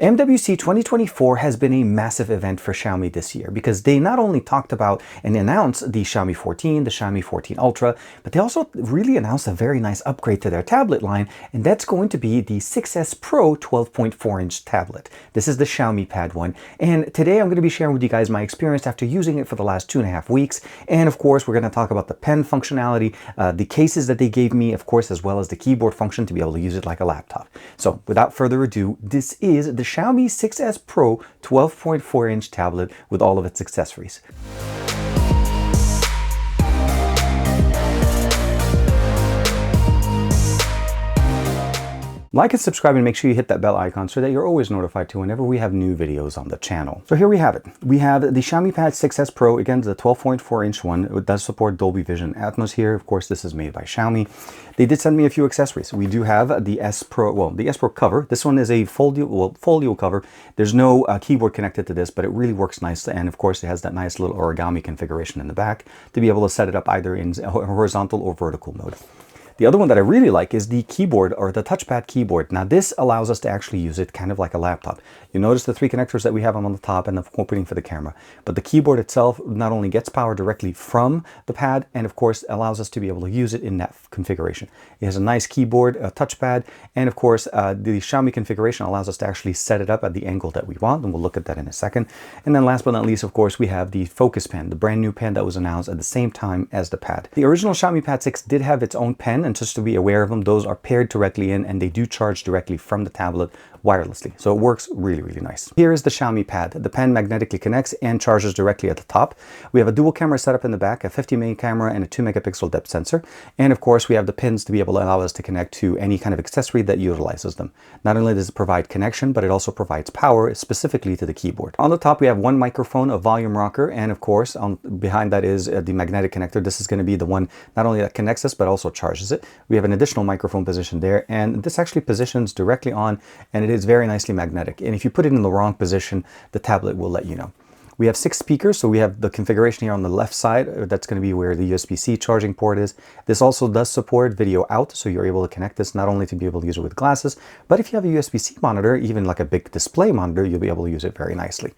MWC 2024 has been a massive event for Xiaomi this year because they not only talked about and announced the Xiaomi 14, the Xiaomi 14 Ultra, but they also really announced a very nice upgrade to their tablet line, and that's going to be the 6S Pro 12.4-inch tablet. This is the Xiaomi Pad one, and today I'm going to be sharing with you guys my experience after using it for the last 2.5 weeks, and of course we're going to talk about the pen functionality, the cases that they gave me, of course, as well as the keyboard function to be able to use it like a laptop. So without further ado, this is the Xiaomi 6S Pro 12.4-inch tablet with all of its accessories. Like and subscribe, and make sure you hit that bell icon so that you're always notified to whenever we have new videos on the channel. So here we have it. We have the Xiaomi Pad 6S Pro, again, the 12.4-inch one. It does support Dolby Vision Atmos here. Of course, this is made by Xiaomi. They did send me a few accessories. We do have the S Pro, well, the S Pro cover. This one is a folio cover. There's no keyboard connected to this, but it really works nicely. And of course, it has that nice little origami configuration in the back to be able to set it up either in horizontal or vertical mode. The other one that I really like is the keyboard, or the touchpad keyboard. Now this allows us to actually use it kind of like a laptop. You notice the 3 connectors that we have on the top and the opening for the camera. But the keyboard itself not only gets power directly from the pad, and of course allows us to be able to use it in that configuration. It has a nice keyboard, a touchpad, and of course the Xiaomi configuration allows us to actually set it up at the angle that we want, and we'll look at that in a second. And then last but not least, of course, we have the Focus pen, the brand new pen that was announced at the same time as the pad. The original Xiaomi Pad 6 did have its own pen, and just to be aware of them, those are paired directly in, and they do charge directly from the tablet wirelessly. So it works really, really nice. Here is the Xiaomi Pad. The pen magnetically connects and charges directly at the top. We have a dual camera setup in the back, a 50mm camera and a 2-megapixel depth sensor. And of course, we have the pins to be able to allow us to connect to any kind of accessory that utilizes them. Not only does it provide connection, but it also provides power specifically to the keyboard. On the top, we have one microphone, a volume rocker, and of course, behind that is the magnetic connector. This is going to be the one not only that connects us, but also charges it. We have an additional microphone position there, and this actually positions directly on, and it is very nicely magnetic. And if you put it in the wrong position, the tablet will let you know. We have 6 speakers, so we have the configuration here on the left side. That's going to be where the USB-C charging port is. This also does support video out, so you're able to connect this not only to be able to use it with glasses, but if you have a USB-C monitor, even like a big display monitor, you'll be able to use it very nicely.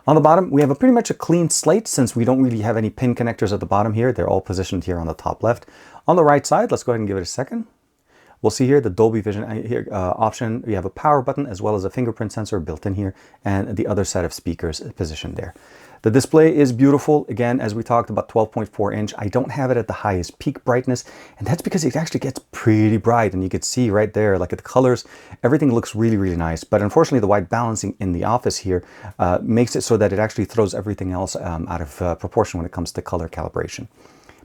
On the bottom, we have a pretty much a clean slate since we don't really have any pin connectors at the bottom here. They're all positioned here on the top left. On the right side, let's go ahead and give it a second. We'll see here the Dolby Vision option. We have a power button as well as a fingerprint sensor built in here, and the other set of speakers positioned there. The display is beautiful. Again, as we talked about, 12.4-inch. I don't have it at the highest peak brightness, and that's because it actually gets pretty bright, and you can see right there, like the colors, everything looks really, really nice. But unfortunately, the white balancing in the office here makes it so that it actually throws everything else out of proportion when it comes to color calibration.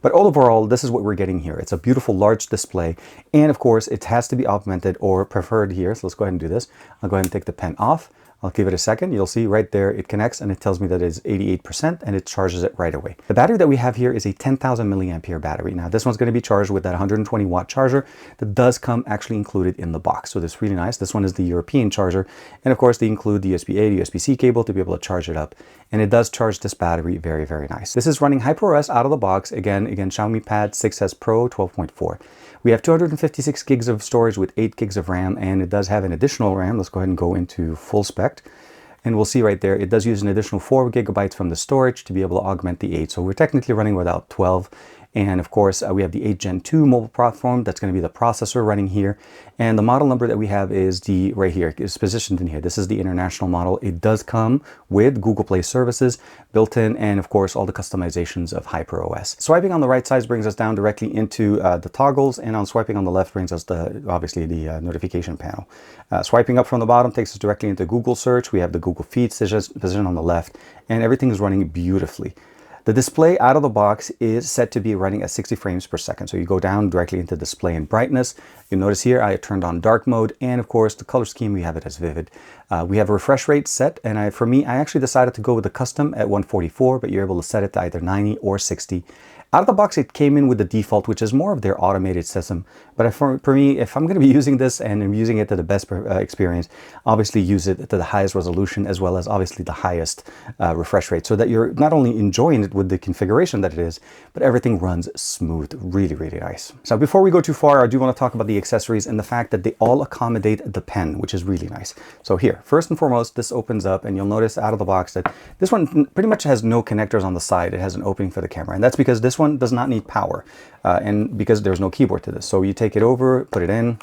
But overall, this is what we're getting here. It's a beautiful large display, and of course it has to be augmented or preferred here. So let's go ahead and do this. I'll go ahead and take the pen off. I'll give it a second. You'll see right there it connects, and it tells me that it is 88%, and it charges it right away. The battery that we have here is a 10,000 milliampere battery. Now this one's going to be charged with that 120 watt charger that does come actually included in the box. So that's really nice. This one is the European charger, and of course they include the USB-A to USB-C cable to be able to charge it up, and it does charge this battery very, very nice. This is running HyperOS out of the box. Again, Xiaomi Pad 6S Pro 12.4. We have 256 gigs of storage with 8 gigs of RAM, and it does have an additional RAM. Let's go ahead and go into full spec. And we'll see right there, it does use an additional 4 gigabytes from the storage to be able to augment the 8. So we're technically running without 12. And of course, we have the 8 Gen 2 mobile platform. That's going to be the processor running here. And the model number that we have is right here. It's positioned in here. This is the international model. It does come with Google Play services built in, and of course, all the customizations of HyperOS. Swiping on the right side brings us down directly into the toggles, and on swiping on the left brings us obviously the notification panel. Swiping up from the bottom takes us directly into Google Search. We have the Google Feeds position on the left, and everything is running beautifully. The display out of the box is set to be running at 60 frames per second. So you go down directly into display and brightness. You'll notice here I turned on dark mode, and of course the color scheme, we have it as vivid. We have a refresh rate set, and for me, I actually decided to go with the custom at 144, but you're able to set it to either 90 or 60. Out of the box, it came in with the default, which is more of their automated system. But for me, if I'm going to be using this and I'm using it to the best experience, obviously use it to the highest resolution as well as obviously the highest refresh rate, so that you're not only enjoying it with the configuration that it is, but everything runs smooth. Really, really nice. So before we go too far, I do want to talk about the accessories and the fact that they all accommodate the pen, which is really nice. So here, first and foremost, this opens up and you'll notice out of the box that this one pretty much has no connectors on the side. It has an opening for the camera, and that's because this one does not need power and because there's no keyboard to this. So you take it over, put it in,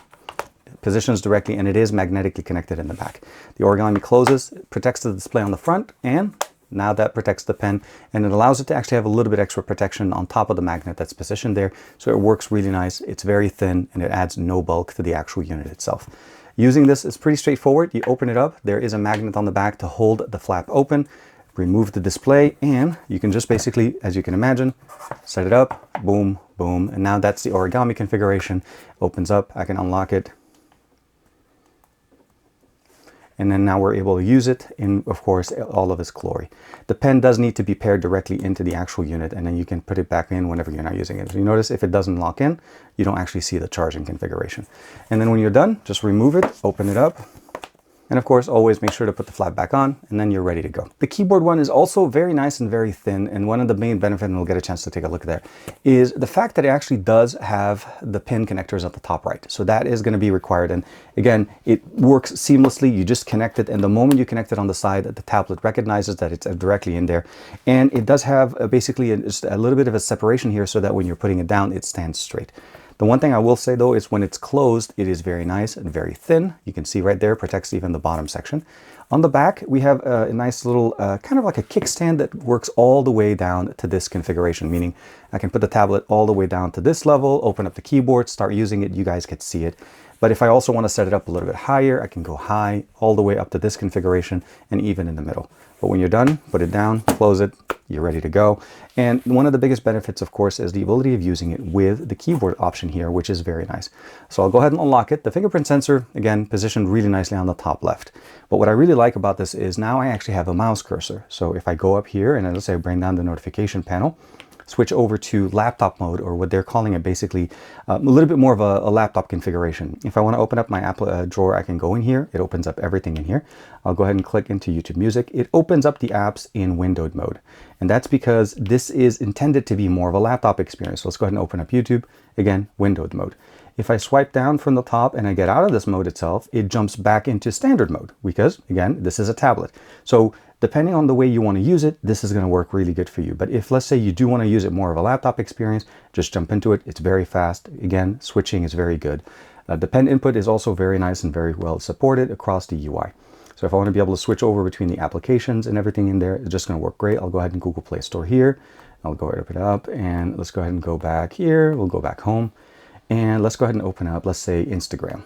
positions directly, and it is magnetically connected in the back. The origami closes, protects the display on the front, and now that protects the pen, and it allows it to actually have a little bit extra protection on top of the magnet that's positioned there. So it works really nice. It's very thin and it adds no bulk to the actual unit itself. Using this is pretty straightforward. You open it up, there is a magnet on the back to hold the flap open, remove the display, and you can just basically, as you can imagine, set it up, boom, boom, and now that's the origami configuration. Opens up, I can unlock it, and then now we're able to use it in, of course, all of its glory. The pen does need to be paired directly into the actual unit, and then you can put it back in whenever you're not using it. So you notice if it doesn't lock in, you don't actually see the charging configuration. And then when you're done, just remove it, open it up, and of course, always make sure to put the flap back on, and then you're ready to go. The keyboard one is also very nice and very thin, and one of the main benefits, and we'll get a chance to take a look there, is the fact that it actually does have the pin connectors at the top right. So that is going to be required, and again, it works seamlessly. You just connect it, and the moment you connect it on the side, the tablet recognizes that it's directly in there, and it does have basically just a little bit of a separation here so that when you're putting it down, it stands straight. The one thing I will say though is when it's closed, it is very nice and very thin. You can see right there, protects even the bottom section. On the back, we have a nice little kind of like a kickstand that works all the way down to this configuration, meaning I can put the tablet all the way down to this level, open up the keyboard, start using it. You guys can see it. But if I also want to set it up a little bit higher, I can go high all the way up to this configuration and even in the middle. But when you're done, put it down, close it, you're ready to go. And one of the biggest benefits, of course, is the ability of using it with the keyboard option here, which is very nice. So I'll go ahead and unlock it. The fingerprint sensor, again, positioned really nicely on the top left. But what I really like about this is now I actually have a mouse cursor. So if I go up here and let's say I bring down the notification panel, switch over to laptop mode, or what they're calling it basically a little bit more of a laptop configuration. If I want to open up my app drawer, I can go in here. It opens up everything in here. I'll go ahead and click into YouTube Music. It opens up the apps in windowed mode. And that's because this is intended to be more of a laptop experience. So let's go ahead and open up YouTube. Again, windowed mode. If I swipe down from the top and I get out of this mode itself, it jumps back into standard mode because, again, this is a tablet. So depending on the way you want to use it, this is going to work really good for you. But if, let's say, you do want to use it more of a laptop experience, just jump into it. It's very fast. Again, switching is very good. The pen input is also very nice and very well supported across the UI. So if I want to be able to switch over between the applications and everything in there, it's just going to work great. I'll go ahead and Google Play Store here. I'll go ahead and open it up, and let's go ahead and go back here. We'll go back home, and let's go ahead and open up, let's say, Instagram.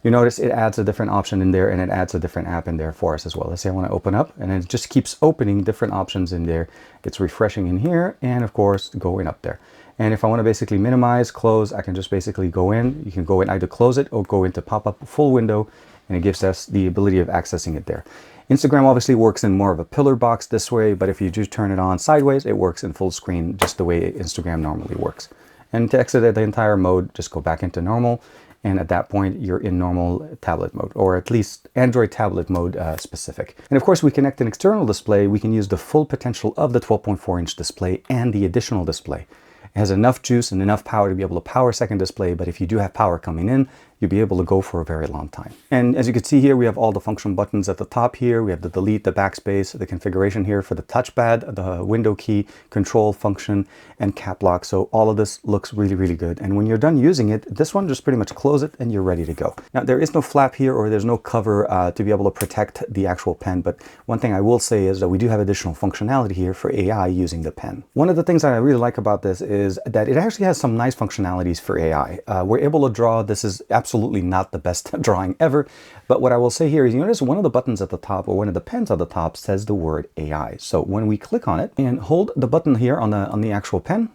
You notice it adds a different option in there, and it adds a different app in there for us as well. Let's say I want to open up, and it just keeps opening different options in there. It's refreshing in here, and of course, going up there. And if I want to basically minimize, close, I can just basically go in. You can go in, either close it or go into pop-up full window, and it gives us the ability of accessing it there. Instagram obviously works in more of a pillar box this way, but if you just turn it on sideways, it works in full screen just the way Instagram normally works. And to exit the entire mode, just go back into normal. And at that point, you're in normal tablet mode, or at least Android tablet mode specific. And of course, we connect an external display. We can use the full potential of the 12.4-inch display and the additional display. It has enough juice and enough power to be able to power a second display, but if you do have power coming in, you'll be able to go for a very long time. And as you can see here, we have all the function buttons at the top here. We have the delete, the backspace, the configuration here for the touchpad, the window key, control function, and cap lock. So all of this looks really, really good. And when you're done using it, this one, just pretty much close it and you're ready to go. Now, there is no flap here, or there's no cover to be able to protect the actual pen. But one thing I will say is that we do have additional functionality here for AI using the pen. One of the things that I really like about this is that it actually has some nice functionalities for AI. We're able to draw. This is absolutely not the best drawing ever, but what I will say here is, you notice one of the buttons at the top, or one of the pens at the top, says the word AI. So when we click on it and hold the button here on the actual pen,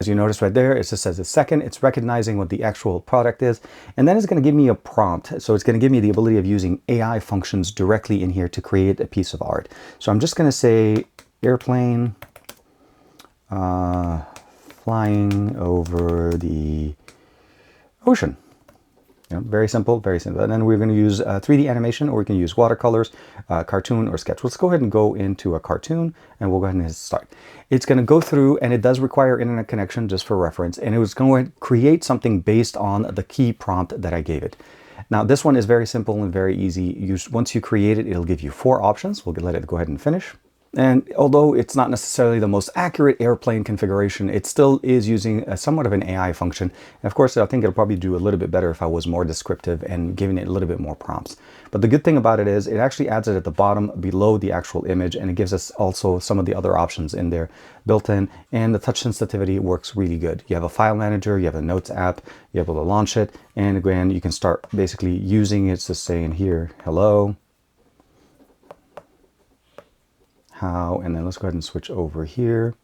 As you notice right there, it just says a second. It's recognizing what the actual product is. And then it's going to give me a prompt. So it's going to give me the ability of using AI functions directly in here to create a piece of art. So I'm just going to say airplane flying over the ocean. You know, very simple, very simple. And then we're going to use 3D animation, or we can use watercolors, cartoon, or sketch. Let's go ahead and go into a cartoon, and we'll go ahead and hit start. It's going to go through, and it does require internet connection just for reference, and it was going to create something based on the key prompt that I gave it. Now, this one is very simple and very easy. Once you create it, it'll give you 4 options. We'll let it go ahead and finish. And although it's not necessarily the most accurate airplane configuration, it still is using somewhat of an AI function. And of course, I think it'll probably do a little bit better if I was more descriptive and giving it a little bit more prompts. But the good thing about it is it actually adds it at the bottom below the actual image, and it gives us also some of the other options in there built in, and the touch sensitivity works really good. You have a file manager, you have a notes app, you're able to launch it, and again, you can start basically using it to say in here, hello, how, and then let's go ahead and switch over here.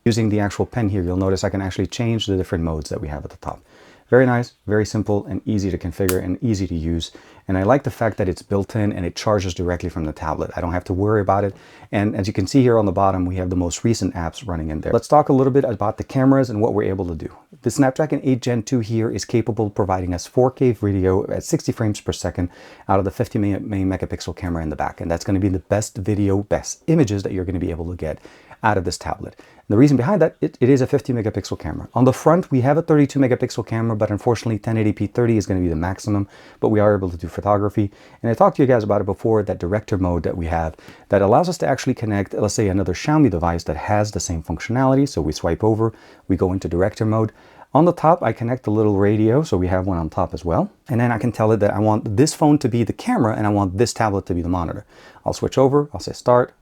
Using the actual pen here, you'll notice I can actually change the different modes that we have at the top. Very nice, very simple, and easy to configure and easy to use. And I like the fact that it's built in and it charges directly from the tablet. I don't have to worry about it. And as you can see here on the bottom, we have the most recent apps running in there. Let's talk a little bit about the cameras and what we're able to do. The Snapdragon 8 Gen 2 here is capable of providing us 4K video at 60 frames per second out of the 50 megapixel camera in the back. And that's going to be the best video, best images that you're going to be able to get out of this tablet. And the reason behind that, it is a 50 megapixel camera. On the front, we have a 32 megapixel camera, but unfortunately 1080p 30 is going to be the maximum, but we are able to do photography. And I talked to you guys about it before, that director mode that we have that allows us to actually connect, let's say, another Xiaomi device that has the same functionality. So we swipe over, we go into director mode. On the top, I connect the little radio, so we have one on top as well. And then I can tell it that I want this phone to be the camera and I want this tablet to be the monitor. I'll switch over, I'll say start,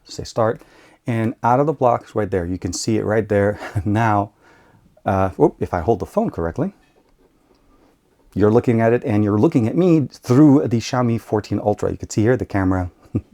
and out of the blocks right there, you can see it right there. Now, if I hold the phone correctly, you're looking at it and you're looking at me through the Xiaomi 14 Ultra. You can see here the camera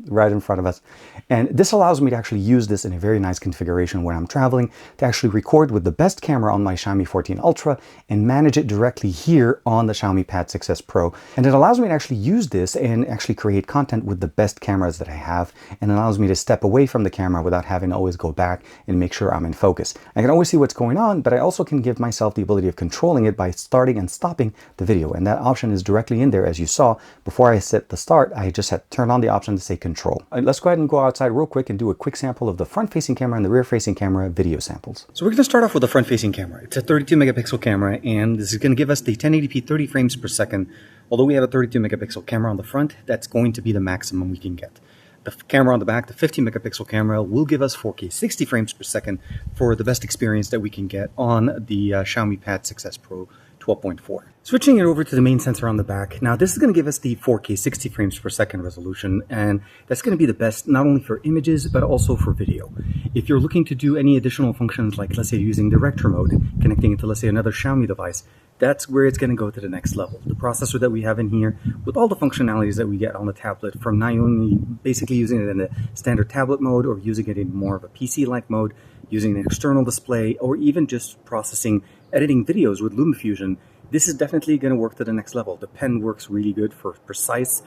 right in front of us. And this allows me to actually use this in a very nice configuration when I'm traveling, to actually record with the best camera on my Xiaomi 14 Ultra and manage it directly here on the Xiaomi Pad 6S Pro. And it allows me to actually use this and actually create content with the best cameras that I have, and allows me to step away from the camera without having to always go back and make sure I'm in focus. I can always see what's going on, but I also can give myself the ability of controlling it by starting and stopping the video. And that option is directly in there. As you saw, before I set the start, I just had turned on the option to say control. Let's go ahead and go outside real quick and do a quick sample of the front-facing camera and the rear-facing camera video samples. So we're going to start off with the front-facing camera. It's a 32 megapixel camera, and this is going to give us the 1080p 30 frames per second. Although we have a 32 megapixel camera on the front, that's going to be the maximum we can get. The camera on the back, the 50 megapixel camera, will give us 4K 60 frames per second for the best experience that we can get on the Xiaomi Pad 6S Pro 12.4. Switching it over to the main sensor on the back. Now this is going to give us the 4K 60 frames per second resolution, and that's going to be the best not only for images but also for video. If you're looking to do any additional functions, like let's say using director mode, connecting it to let's say another Xiaomi device, that's where it's going to go to the next level. The processor that we have in here, with all the functionalities that we get on the tablet, from not only basically using it in the standard tablet mode or using it in more of a PC-like mode, using an external display, or even just processing, editing videos with LumaFusion, this is definitely going to work to the next level. The pen works really good for precise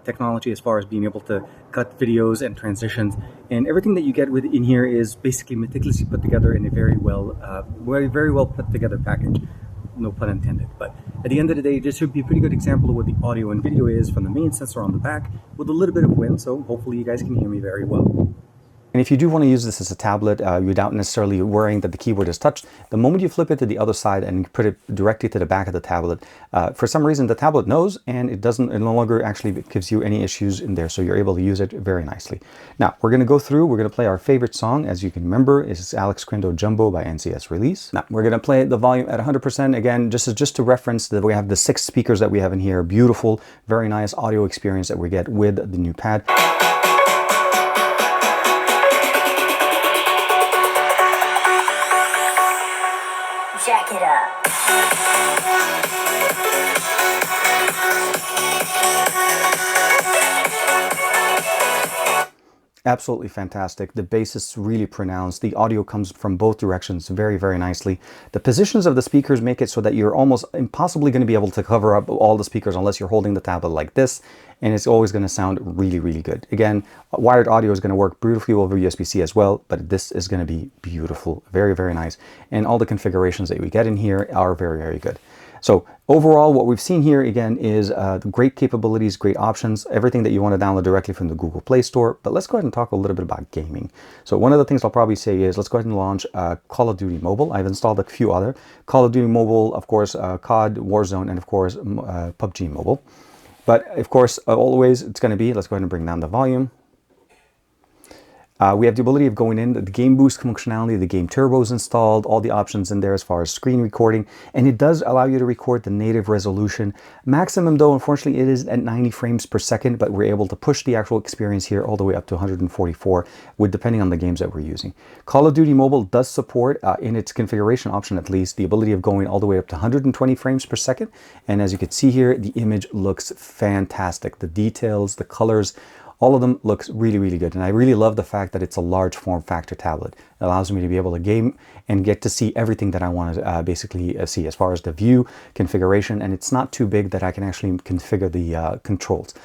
technology as far as being able to cut videos and transitions, and everything that you get in here is basically meticulously put together in a very well put together package. No pun intended. But at the end of the day, this should be a pretty good example of what the audio and video is from the main sensor on the back, with a little bit of wind, so hopefully you guys can hear me very well. And if you do want to use this as a tablet without necessarily worrying that the keyboard is touched, the moment you flip it to the other side and put it directly to the back of the tablet, for some reason the tablet knows, and it no longer actually gives you any issues in there, so you're able to use it very nicely. Now, we're going to go through, we're going to play our favorite song. As you can remember, is Alex Crindo Jumbo by NCS Release. Now, we're going to play the volume at 100%. Again, just to reference that we have the 6 speakers that we have in here. Beautiful, very nice audio experience that we get with the new pad. Jack it up. Absolutely fantastic. The bass is really pronounced. The audio comes from both directions very, very nicely. The positions of the speakers make it so that you're almost impossibly going to be able to cover up all the speakers unless you're holding the tablet like this, and it's always going to sound really, really good. Again, wired audio is going to work beautifully over USB-C as well, but this is going to be beautiful. Very, very nice. And all the configurations that we get in here are very, very good. So overall, what we've seen here again is great capabilities, great options, everything that you want to download directly from the Google Play Store. But let's go ahead and talk a little bit about gaming. So one of the things I'll probably say is let's go ahead and launch Call of Duty Mobile. I've installed a few other Call of Duty Mobile, of course, COD, Warzone, and of course PUBG Mobile. But of course, always it's going to be, let's go ahead and bring down the volume. We have the ability of going in, the game boost functionality, the game turbo is installed, all the options in there as far as screen recording, and it does allow you to record the native resolution. Maximum though, unfortunately, it is at 90 frames per second, but we're able to push the actual experience here all the way up to 144, depending on the games that we're using. Call of Duty Mobile does support, in its configuration option at least, the ability of going all the way up to 120 frames per second, and as you can see here, the image looks fantastic. The details, the colors, all of them looks really, really good. And I really love the fact that it's a large form factor tablet. It allows me to be able to game and get to see everything that I want to basically see as far as the view, configuration, and it's not too big that I can actually configure the controls.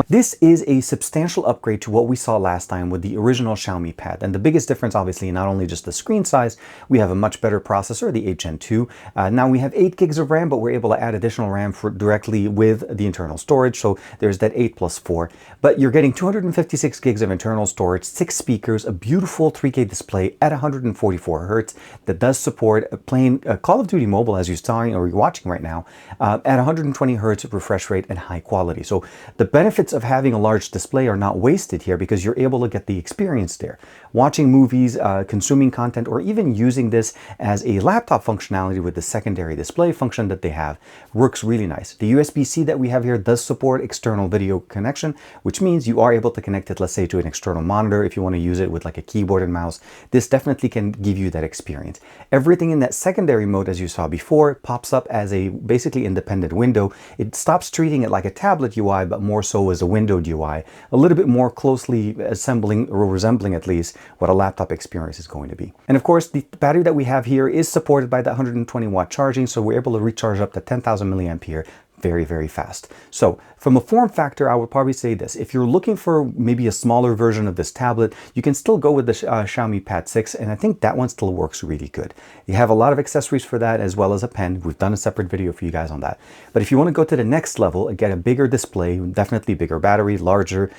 This is a substantial upgrade to what we saw last time with the original Xiaomi Pad. And the biggest difference, obviously, not only just the screen size, we have a much better processor, the 8 Gen 2. Now we have 8 gigs of RAM, but we're able to add additional RAM directly with the internal storage. So there's that 8 plus 4. But you're getting 256 gigs of internal storage, 6 speakers, a beautiful 3K display at 144 Hertz that does support playing Call of Duty Mobile, as you're starting or you're watching right now, at 120 Hertz refresh rate and high quality. So the benefits of having a large display are not wasted here because you're able to get the experience there. Watching movies, consuming content, or even using this as a laptop functionality with the secondary display function that they have works really nice. The USB-C that we have here does support external video connection, which means you are able to connect it, let's say, to an external monitor if you want to use it with like a keyboard and mouse. This definitely can give you that experience. Everything in that secondary mode, as you saw before, pops up as a basically independent window. It stops treating it like a tablet UI, but more so as a windowed UI, a little bit more closely assembling or resembling at least what a laptop experience is going to be. And of course, the battery that we have here is supported by the 120 watt charging, so we're able to recharge up to 10,000 milliampere very, very fast. So from a form factor, I would probably say this. If you're looking for maybe a smaller version of this tablet, you can still go with the Xiaomi Pad 6, and I think that one still works really good. You have a lot of accessories for that, as well as a pen. We've done a separate video for you guys on that. But if you want to go to the next level and get a bigger display, definitely bigger battery, larger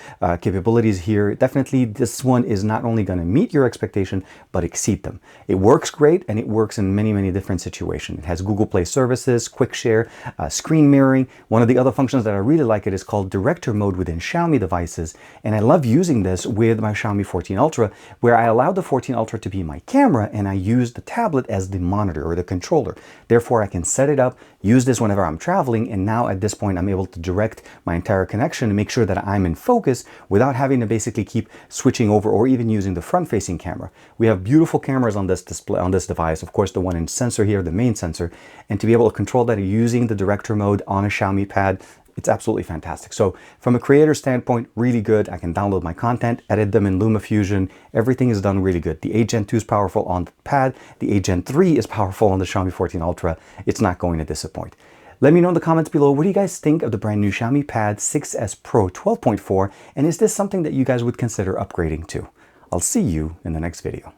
capabilities here, definitely this one is not only going to meet your expectation, but exceed them. It works great, and it works in many, many different situations. It has Google Play services, quick share, screen mirroring. One of the other functions that I really like it is called director mode within Xiaomi devices, and I love using this with my Xiaomi 14 Ultra, where I allow the 14 Ultra to be my camera and I use the tablet as the monitor or the controller. Therefore, I can set it up, use this whenever I'm traveling, and now at this point I'm able to direct my entire connection to make sure that I'm in focus without having to basically keep switching over or even using the front-facing camera. We have beautiful cameras on this display, on this device, of course the one in sensor here, the main sensor, and to be able to control that using the director mode on a Xiaomi Pad, it's absolutely fantastic. So from a creator standpoint, really good. I can download my content, edit them in LumaFusion. Everything is done really good. The 8 Gen 2 is powerful on the Pad. The 8 Gen 3 is powerful on the Xiaomi 14 Ultra. It's not going to disappoint. Let me know in the comments below, what do you guys think of the brand new Xiaomi Pad 6S Pro 12.4? And is this something that you guys would consider upgrading to? I'll see you in the next video.